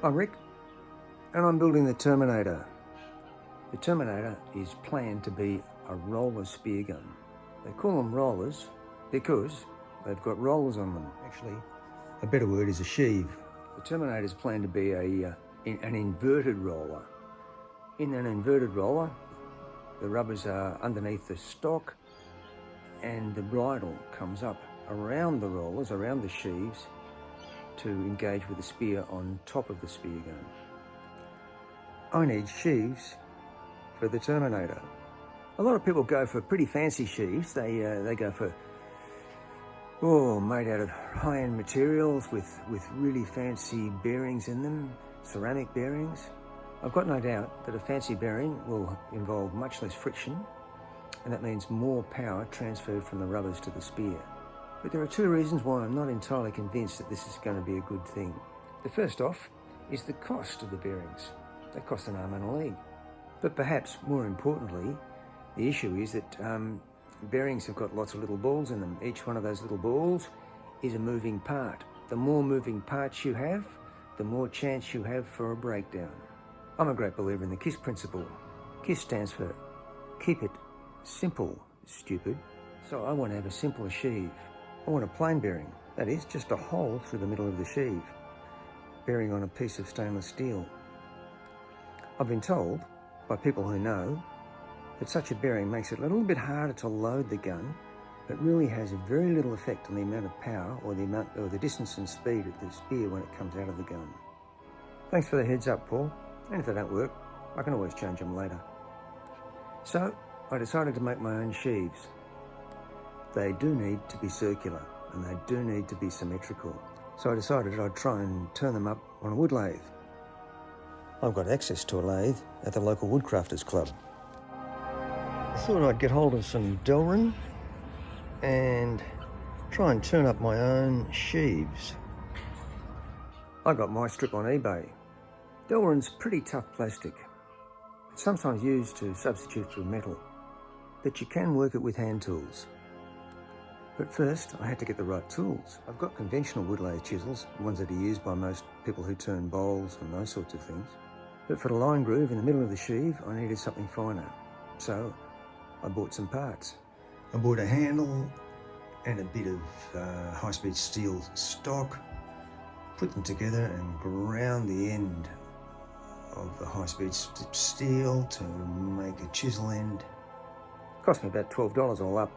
I'm Rick, and I'm building the Terminator. The Terminator is planned to be a roller speargun. They call them rollers because they've got rollers on them. Actually, a better word is a sheave. The Terminator is planned to be an inverted roller. In an inverted roller, the rubbers are underneath the stock and the bridle comes up around the rollers, around the sheaves, to engage with the spear on top of the spear gun. I need sheaves for the Terminator. A lot of people go for pretty fancy sheaves. They go for, made out of high-end materials with really fancy bearings in them, ceramic bearings. I've got no doubt that a fancy bearing will involve much less friction, and that means more power transferred from the rubbers to the spear. But there are two reasons why I'm not entirely convinced that this is going to be a good thing. The first off is the cost of the bearings. They cost an arm and a leg. But perhaps more importantly, the issue is that bearings have got lots of little balls in them. Each one of those little balls is a moving part. The more moving parts you have, the more chance you have for a breakdown. I'm a great believer in the KISS principle. KISS stands for keep it simple, stupid. So I want to have a simpler sheave. I want a plain bearing, that is, just a hole through the middle of the sheave, bearing on a piece of stainless steel. I've been told, by people who know, that such a bearing makes it a little bit harder to load the gun, but really has very little effect on the amount of power or the distance and speed of the spear when it comes out of the gun. Thanks for the heads up, Paul, and if they don't work, I can always change them later. So, I decided to make my own sheaves. They do need to be circular and they do need to be symmetrical. So I decided I'd try and turn them up on a wood lathe. I've got access to a lathe at the local Woodcrafters Club. I thought I'd get hold of some delrin and try and turn up my own sheaves. I got my strip on eBay. Delrin's pretty tough plastic. It's sometimes used to substitute for metal, but you can work it with hand tools. But first, I had to get the right tools. I've got conventional wood lathe chisels, ones that are used by most people who turn bowls and those sorts of things. But for the line groove in the middle of the sheave, I needed something finer. So I bought some parts. I bought a handle and a bit of high-speed steel stock, put them together and ground the end of the high-speed steel to make a chisel end. Cost me about $12 all up.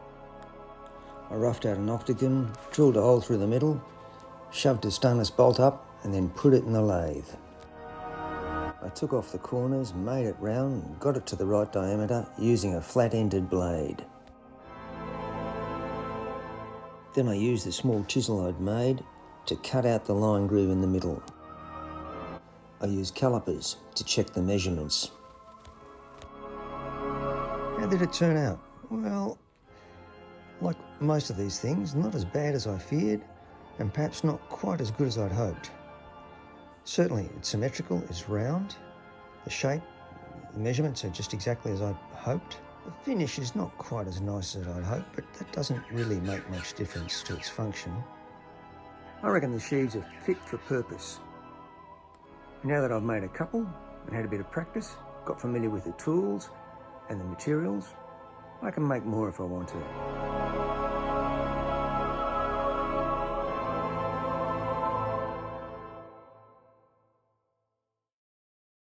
I roughed out an octagon, drilled a hole through the middle, shoved a stainless bolt up and then put it in the lathe. I took off the corners, made it round, and got it to the right diameter using a flat-ended blade. Then I used the small chisel I'd made to cut out the line groove in the middle. I used calipers to check the measurements. How did it turn out? Well, like most of these things, not as bad as I feared, and perhaps not quite as good as I'd hoped. Certainly, it's symmetrical, it's round, the shape, the measurements are just exactly as I'd hoped. The finish is not quite as nice as I'd hoped, but that doesn't really make much difference to its function. I reckon the sheaves are fit for purpose. Now that I've made a couple and had a bit of practice, got familiar with the tools and the materials, I can make more if I want to.